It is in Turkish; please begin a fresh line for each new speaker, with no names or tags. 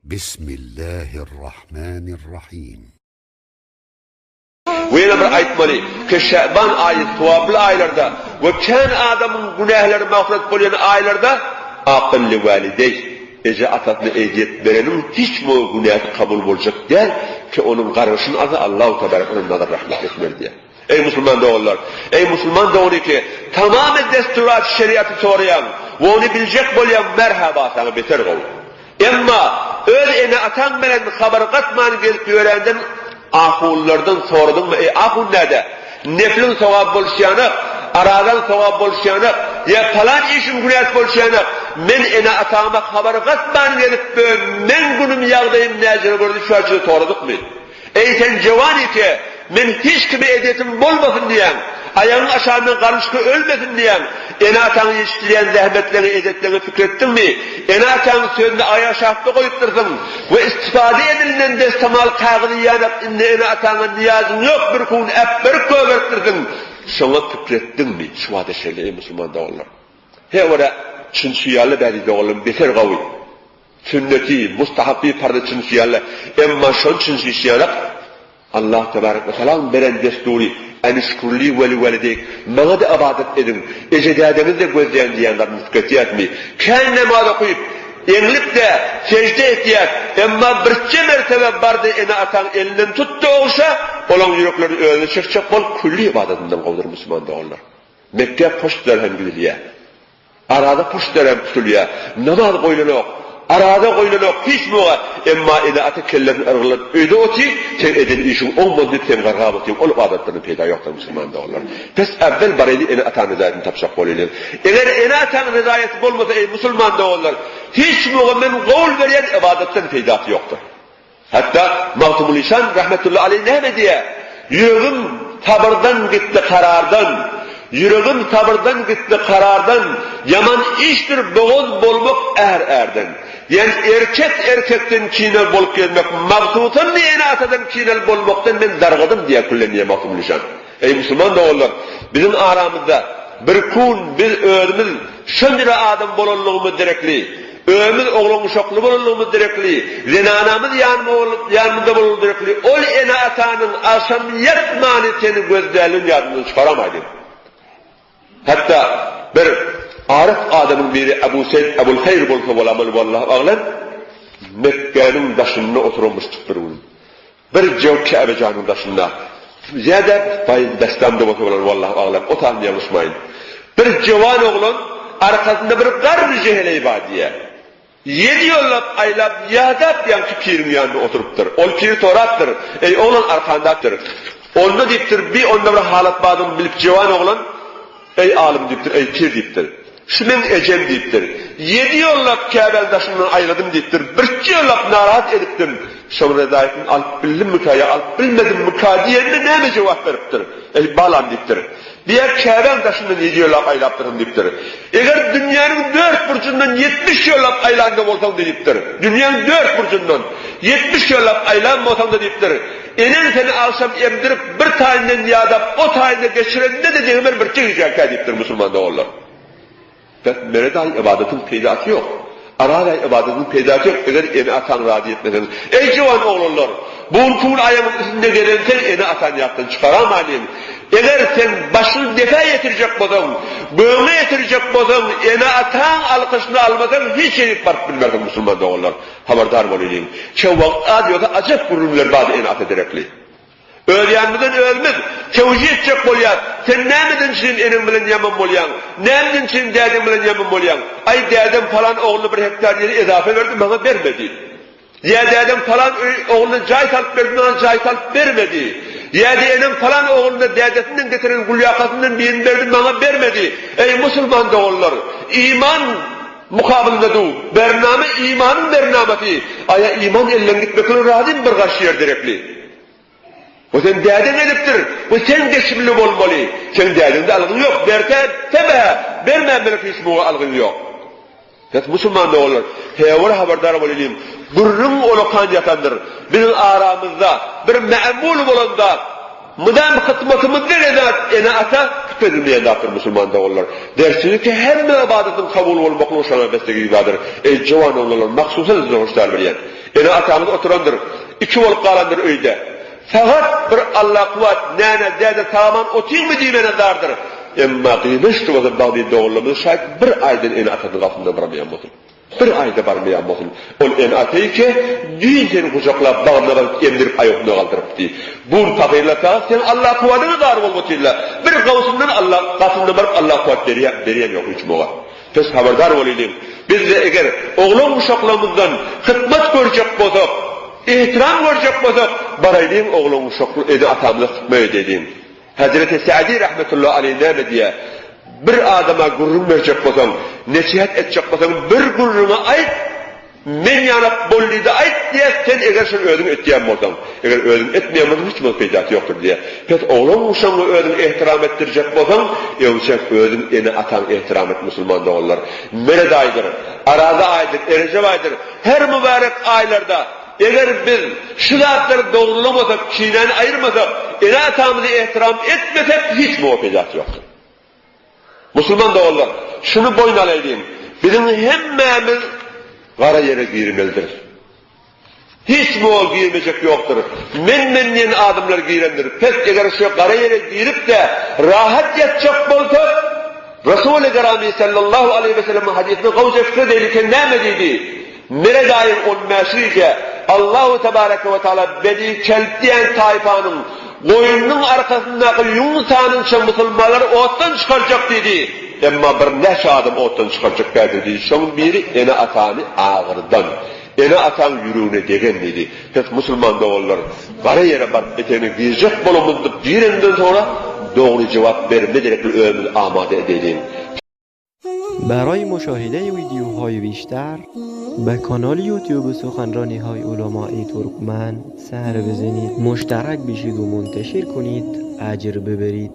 Bismillahirrahmanirrahim.
Ve yine bir aytmalı ki Şaban ayı tuvablı aylarda ve kendi adamın günahları mağfiret bolayan aylarda akıllı validey ece atatını eziyet verenin hiç mi günahı kabul olacak der ki onun karışın adı Allah-u Tebarek onunla da rahmet etmeli diye. Ey Müslüman doğullar, ey Müslüman doğulu ki tamamen desturat şeriatı sorayan ve onu bilecek bolayan merhaba sana beter ol. Ama öyle ene atan bilen haber katmanı gelip öğrendin ahullardan sordun mu? Ahul nerede? Neflin sevap bolşayanı, aradan sevap bolşayanı, ya falan işin günah bolşayanı, men ene atama haber katmanı gelip men günüm yağdayım nezire gördü şu açıda sorduk mu? Ey sen cevan ite, men hiç kimi edetim bolmasın diyen, ayağın aşağından karışkı ölmesin diyen, ene atanı yetiştiren zahmetlerini, edetlerini fikrettin mi? Ene atanı sözünde ayağı şahtı koyuttursun ve istifade edilen destemal kağıdı yanıp indi ene atanı niyazın yok bir kun bir köverttirdin. Şuna fikrettin mi? Şu adı şeyle ey Müslüman doğullar. He orada çınsiyalı bedi doğulun beter kavi. Sünneti, mustahabbi parda çınsiyalı. Emma şun çınsiyalı Allah Tebarek ve Selam veren desturi en şükürli veli velideyk bana da abadet edin ecedadeniz de gözleyen diyenler müsketiyat mi? Kendi namazı koyup enlip de secde etiyat ama birçe mertebe bardı ene atan elinden tuttu olsa olan yürekleri öğrenir çıkacak ol külli ibadetinden kovdur Müslüman doğullar. Mekke poştlar hem gidiliyor. Arada poştlar hem tutuluyor. Namaz koyulur. Arada koyulur, hiç mi var? Emma ene atı kellerin arılar öyle oti, sen edin işin olmadı, sen gargabatın, olup adetlerini peyda yoktur Müslüman da olur. Pes evvel baraydı ene atan rızayetini tapşak oluyor. Eğer ene atan rızayeti olmasa ey Müslüman da olur, hiç mi var? Men kavul veren ibadetten peydatı yoktur. Hatta Mağtumul İnsan rahmetullahi aleyh ne diye? Yüreğim sabırdan gitti karardan, yüreğim sabırdan gitti karardan, yaman iştir boğuz bolmak erden. Yani erkekten kinel bolup gelmek, mağtutan diyene atadan kinel bolmaktan ben dargadım diye külleniye Mağtumul İnsan. Ey Müslüman doğullar, bizim aramızda bir kun, bir öğrümüz, şöndüre adam bolonluğumuz direkli, ömür oğlum uşaklı bulunduğumuz direkli, zinanamız yanımızda bulunduğumuz direkli, ol ene atanın asamiyet maniteni gözlerinin yardımını çıkaramaydı. Hatta bir arif adamın biri Ebu'l Hayr bolsa bolamalı vallahi ağlan, Mekke'nin başında oturmuştuk bir gün. Bir cev Kâbe'canın başında. Ziyade bestamda bolsa vallahi ağlan, o tahmin yanlışmayın. Bir cevan oğlun arkasında bir garb-ı cehile ibadiye. 7 yollap aylap yadap yankı pirin yanında oturuptur. Ol piri torattır. Ey oğlan arkandaktır. Onu deyiptir, bir onda bir halat bağını bilip cevan oğlan, ey alim deyiptir, ey pir deyiptir. Şunun ecem deyiptir. 7 yollap Kâbe'l taşından ayladım deyiptir. Bir yollap narahat ediptir. Şoň rezayetin alıp bildim mi kaya, alıp bilmedim mi kaya diyenine neme cevap veriptir. Ey balam deyiptir. Diğer Kâbe'l taşından 7 yollap aylaptırın deyiptir. Eğer dünyanın 4 burcundan 70 yollap aylandı olsan deyiptir. Dünyanın 4 burcundan 70 yollap aylan olsan da deyiptir. Enen seni alsam emdirip bir tayinden yadap o tayinde geçiren ne de cehmer bir çıkacak deyiptir Müslüman doğullar. Mereday ibadetin peydatı yok. Araday ibadetin peydatı yok. Eğer eni atan radi etmeden. Ey civan oğullar, bu kul ayağının üstünde gelen sen eni atan yaptın çıkaramadın. Eğer sen başını defa yetirecek bolsan, böğüne yetirecek bolsan, eni atan alkışını almadan hiç yerip barıp bilmerdin Müslüman doğullar. Haberdar olayım. Çevvak adiyoda acep gururlar bazı eni at ederekli. Öğrenmeden ölmez, tevcih edecek bolyan. Sen nemeden için enin bilen yaman bolyan? Nemeden için derdin bilen yaman bolyan? Ay derdim falan oğluna bir hektar yeri edafe verdim, bana vermedi. Ya derdim falan oğluna cay salıp verdim, bana cay salıp vermedi. Ya enin falan oğluna derdesinden getiren gulyakasından birini verdim, bana vermedi. Ey Müslüman doğullar, iman mukabilinde du, bername imanın bernameti. Aya iman ellen gitmekle razim bir gaşiyer direkli. O sen derdin ediptir. O sen geçimli olmalı. Sen derdinde algın yok. Derte tebe. Vermem belki ismuğu algın yok. Evet Müslüman da olur. Heyavur haberdar olayım. Gurrun olukan yatandır. Bizim aramızda bir me'mul olanda Mudam hizmetimizni ene ata kütülmeyen dağıtır Müslüman da olurlar. Dersiniz ki her ibadetin kabul olmakla şana beslegi ibadır. Cevan olurlar, maksusa zor veriyen. Ene atamız oturandır, iki olup kalandır öyde. Fakat bir Allah kuvvet, nene, dede, taman, otayım mı diyemene dardır. Emma kıymıştı o zaman bağlı doğrulamız şayet bir aydan ene atanın altında varamayan olsun. Bir ayda varmayan olsun. Ol ene atayı ki, düğün seni kucaklayıp bağırlamak emdirip ayakını kaldırıp diye. Bunu takıyla ta, sen Allah kuvvetini dar olmasıyla. Bir kavsundan Allah, kasından varıp Allah kuvvet veriyem yok hiç muğa. Biz haberdar olayım. Biz de eğer oğlum uşaklarımızdan hizmet görecek olsak, ihtiram görecek olsak, baraylayım oğlum uşaklı ede atamızı hizmet edeyim. Hazreti Sa'di rahmetullahi aleyh ne diye bir adama gurrun verecek olsam, nesihat edecek olsam bir gurruna ait, men yanıp bolluydu ait diye sen eğer şunu ödün ettiyen olsam, eğer ödün etmeyen olsam hiç mülkiyatı yoktur diye. Pes oğlum uşağını ödün ihtiram ettirecek olsam, evşek ödün eni atan ihtiram et Müslüman da olurlar. Mered aydır, arada aydır, erecep aydır, her mübarek aylarda eğer biz şu zatları doğrulamasak, çiğneni ayırmasak, eni atamızı ihtiram etmesek hiç mülkiyatı yoktur. Müslüman da olurlar. Şunu boyun alayım. Bizim hemmemiz kara yere girmelidir. Hiç muol girmeyecek yoktur. Men adımlar girendir. Pes eğer şu kara yere girip de rahat yatacak olsa, Resul-i Kerami sallallahu aleyhi ve sellem'in hadisini kavuz efsir değilken ne mediydi? Mere daim on meşrice Allah-u Tebareke ve Teala bedi kelptiyen tayfanın boynunun arkasındaki Yunus'anın Müslümanları ottan çıkaracak dedi. Ama bir neşe adım ottan çıkaracak dedi. Şunun biri ene atanı ağırdan. Ene atan yürüğüne degen dedi. Hep Müslüman da olurlar. Kara yere bak eteni girecek bulunmuştuk. Dirinden sonra doğru cevap verme gerekli ömür amade edelim.
برای مشاهده ویدیوهای بیشتر به کانال یوتیوب سخنرانی های علمای ترکمن سر بزنید، مشترک بشید و منتشر کنید، اجر ببرید.